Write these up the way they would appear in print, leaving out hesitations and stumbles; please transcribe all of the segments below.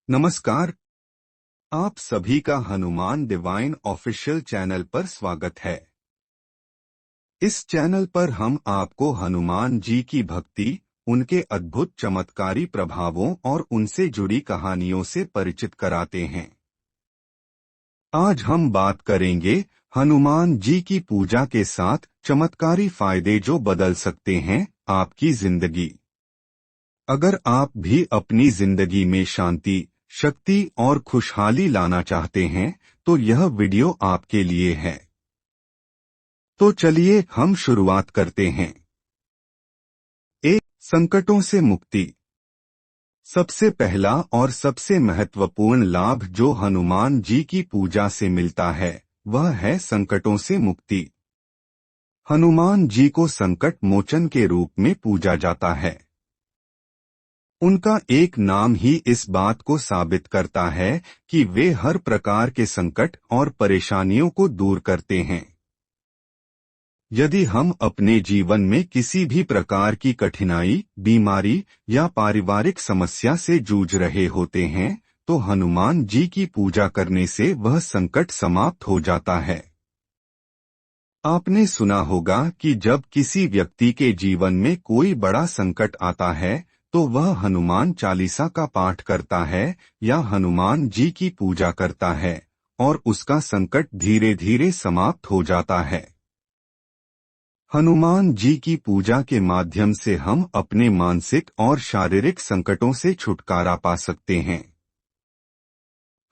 नमस्कार। आप सभी का हनुमान डिवाइन ऑफिशियल चैनल पर स्वागत है। इस चैनल पर हम आपको हनुमान जी की भक्ति, उनके अद्भुत चमत्कारी प्रभावों और उनसे जुड़ी कहानियों से परिचित कराते हैं। आज हम बात करेंगे हनुमान जी की पूजा के साथ चमत्कारी फायदे जो बदल सकते हैं आपकी जिंदगी। अगर आप भी अपनी जिंदगी में शांति, शक्ति और खुशहाली लाना चाहते हैं तो यह वीडियो आपके लिए है। तो चलिए हम शुरुआत करते हैं। एक, संकटों से मुक्ति। सबसे पहला और सबसे महत्वपूर्ण लाभ जो हनुमान जी की पूजा से मिलता है वह है संकटों से मुक्ति। हनुमान जी को संकट मोचन के रूप में पूजा जाता है। उनका एक नाम ही इस बात को साबित करता है कि वे हर प्रकार के संकट और परेशानियों को दूर करते हैं। यदि हम अपने जीवन में किसी भी प्रकार की कठिनाई, बीमारी या पारिवारिक समस्या से जूझ रहे होते हैं तो हनुमान जी की पूजा करने से वह संकट समाप्त हो जाता है। आपने सुना होगा कि जब किसी व्यक्ति के जीवन में कोई बड़ा संकट आता है तो वह हनुमान चालीसा का पाठ करता है या हनुमान जी की पूजा करता है और उसका संकट धीरे धीरे समाप्त हो जाता है। हनुमान जी की पूजा के माध्यम से हम अपने मानसिक और शारीरिक संकटों से छुटकारा पा सकते हैं।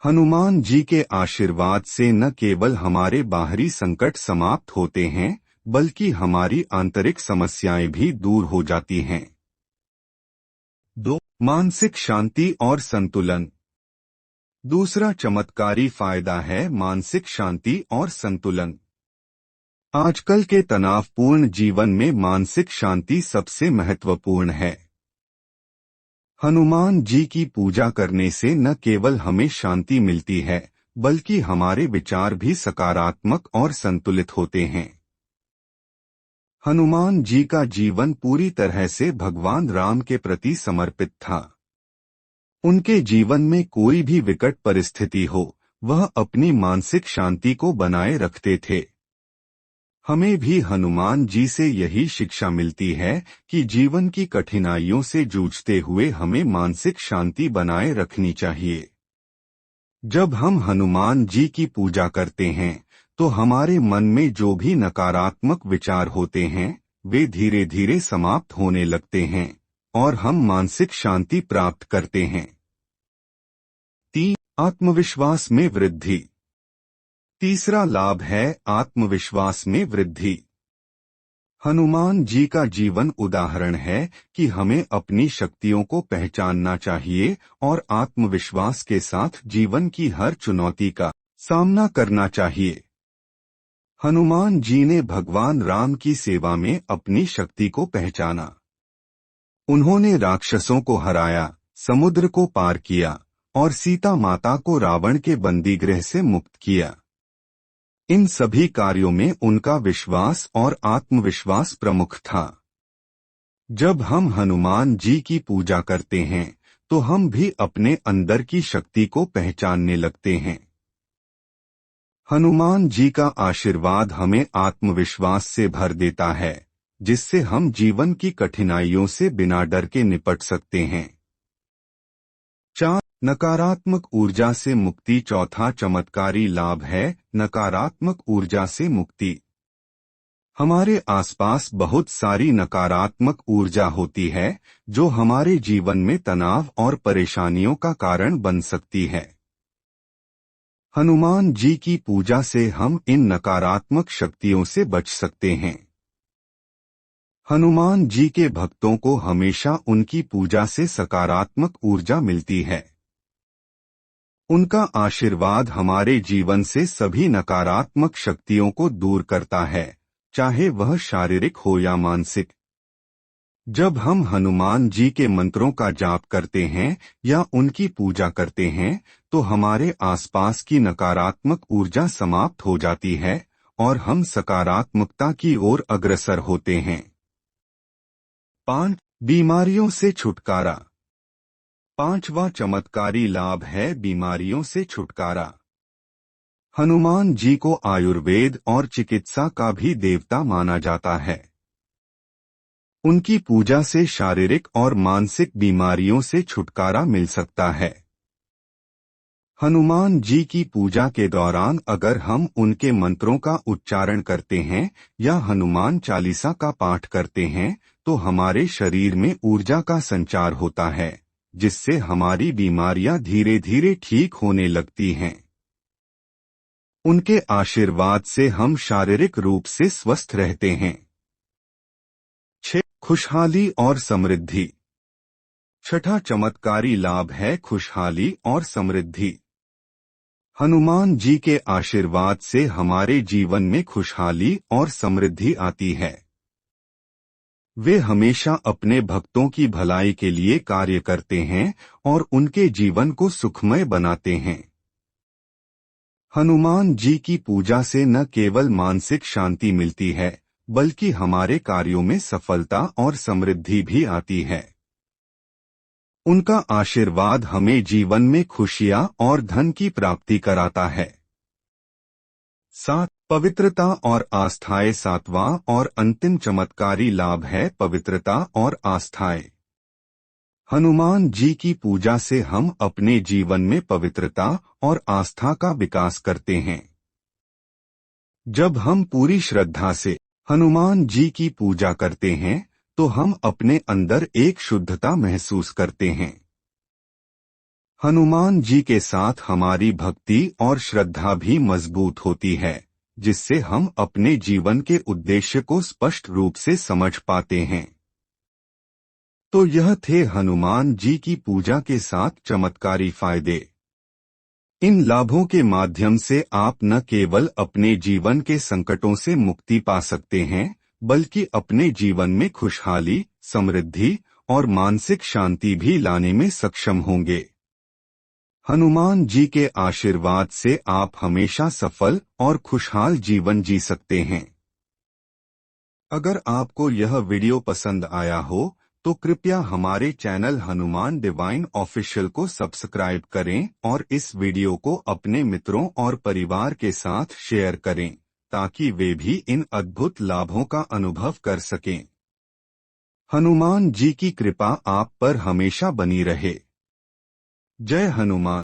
हनुमान जी के आशीर्वाद से न केवल हमारे बाहरी संकट समाप्त होते हैं बल्कि हमारी आंतरिक समस्याएं भी दूर हो जाती हैं। 2. मानसिक शांति और संतुलन। दूसरा चमत्कारी फायदा है मानसिक शांति और संतुलन। आजकल के तनावपूर्ण जीवन में मानसिक शांति सबसे महत्वपूर्ण है। हनुमान जी की पूजा करने से न केवल हमें शांति मिलती है बल्कि हमारे विचार भी सकारात्मक और संतुलित होते हैं। हनुमान जी का जीवन पूरी तरह से भगवान राम के प्रति समर्पित था। उनके जीवन में कोई भी विकट परिस्थिति हो वह अपनी मानसिक शांति को बनाए रखते थे। हमें भी हनुमान जी से यही शिक्षा मिलती है कि जीवन की कठिनाइयों से जूझते हुए हमें मानसिक शांति बनाए रखनी चाहिए। जब हम हनुमान जी की पूजा करते हैं तो हमारे मन में जो भी नकारात्मक विचार होते हैं वे धीरे धीरे समाप्त होने लगते हैं और हम मानसिक शांति प्राप्त करते हैं। 3. आत्मविश्वास में वृद्धि। तीसरा लाभ है आत्मविश्वास में वृद्धि। हनुमान जी का जीवन उदाहरण है कि हमें अपनी शक्तियों को पहचानना चाहिए और आत्मविश्वास के साथ जीवन की हर चुनौती का सामना करना चाहिए। हनुमान जी ने भगवान राम की सेवा में अपनी शक्ति को पहचाना। उन्होंने राक्षसों को हराया, समुद्र को पार किया और सीता माता को रावण के बंदीगृह से मुक्त किया। इन सभी कार्यों में उनका विश्वास और आत्मविश्वास प्रमुख था। जब हम हनुमान जी की पूजा करते हैं तो हम भी अपने अंदर की शक्ति को पहचानने लगते हैं। हनुमान जी का आशीर्वाद हमें आत्मविश्वास से भर देता है जिससे हम जीवन की कठिनाइयों से बिना डर के निपट सकते हैं। 4. नकारात्मक ऊर्जा से मुक्ति। चौथा चमत्कारी लाभ है नकारात्मक ऊर्जा से मुक्ति। हमारे आसपास बहुत सारी नकारात्मक ऊर्जा होती है जो हमारे जीवन में तनाव और परेशानियों का कारण बन सकती है। हनुमान जी की पूजा से हम इन नकारात्मक शक्तियों से बच सकते हैं। हनुमान जी के भक्तों को हमेशा उनकी पूजा से सकारात्मक ऊर्जा मिलती है। उनका आशीर्वाद हमारे जीवन से सभी नकारात्मक शक्तियों को दूर करता है, चाहे वह शारीरिक हो या मानसिक। जब हम हनुमान जी के मंत्रों का जाप करते हैं या उनकी पूजा करते हैं तो हमारे आसपास की नकारात्मक ऊर्जा समाप्त हो जाती है और हम सकारात्मकता की ओर अग्रसर होते हैं। 5. बीमारियों से छुटकारा। पांचवा चमत्कारी लाभ है बीमारियों से छुटकारा। हनुमान जी को आयुर्वेद और चिकित्सा का भी देवता माना जाता है। उनकी पूजा से शारीरिक और मानसिक बीमारियों से छुटकारा मिल सकता है। हनुमान जी की पूजा के दौरान अगर हम उनके मंत्रों का उच्चारण करते हैं या हनुमान चालीसा का पाठ करते हैं तो हमारे शरीर में ऊर्जा का संचार होता है, जिससे हमारी बीमारियां धीरे धीरे ठीक होने लगती हैं। उनके आशीर्वाद से हम शारीरिक रूप से स्वस्थ रहते हैं। 6. खुशहाली और समृद्धि। छठा चमत्कारी लाभ है खुशहाली और समृद्धि। हनुमान जी के आशीर्वाद से हमारे जीवन में खुशहाली और समृद्धि आती है। वे हमेशा अपने भक्तों की भलाई के लिए कार्य करते हैं और उनके जीवन को सुखमय बनाते हैं। हनुमान जी की पूजा से न केवल मानसिक शांति मिलती है, बल्कि हमारे कार्यों में सफलता और समृद्धि भी आती है। उनका आशीर्वाद हमें जीवन में खुशियां और धन की प्राप्ति कराता है। 7. पवित्रता और आस्थाएं। सातवां और अंतिम चमत्कारी लाभ है पवित्रता और आस्थाएं। हनुमान जी की पूजा से हम अपने जीवन में पवित्रता और आस्था का विकास करते हैं। जब हम पूरी श्रद्धा से हनुमान जी की पूजा करते हैं तो हम अपने अंदर एक शुद्धता महसूस करते हैं। हनुमान जी के साथ हमारी भक्ति और श्रद्धा भी मजबूत होती है, जिससे हम अपने जीवन के उद्देश्य को स्पष्ट रूप से समझ पाते हैं। तो यह थे हनुमान जी की पूजा के 7 चमत्कारी फायदे। इन लाभों के माध्यम से आप न केवल अपने जीवन के संकटों से मुक्ति पा सकते हैं, बल्कि अपने जीवन में खुशहाली, समृद्धि और मानसिक शांति भी लाने में सक्षम होंगे। हनुमान जी के आशीर्वाद से आप हमेशा सफल और खुशहाल जीवन जी सकते हैं। अगर आपको यह वीडियो पसंद आया हो तो कृपया हमारे चैनल हनुमान डिवाइन ऑफिशियल को सब्सक्राइब करें और इस वीडियो को अपने मित्रों और परिवार के साथ शेयर करें, ताकि वे भी इन अद्भुत लाभों का अनुभव कर सकें। हनुमान जी की कृपा आप पर हमेशा बनी रहे। जय हनुमान।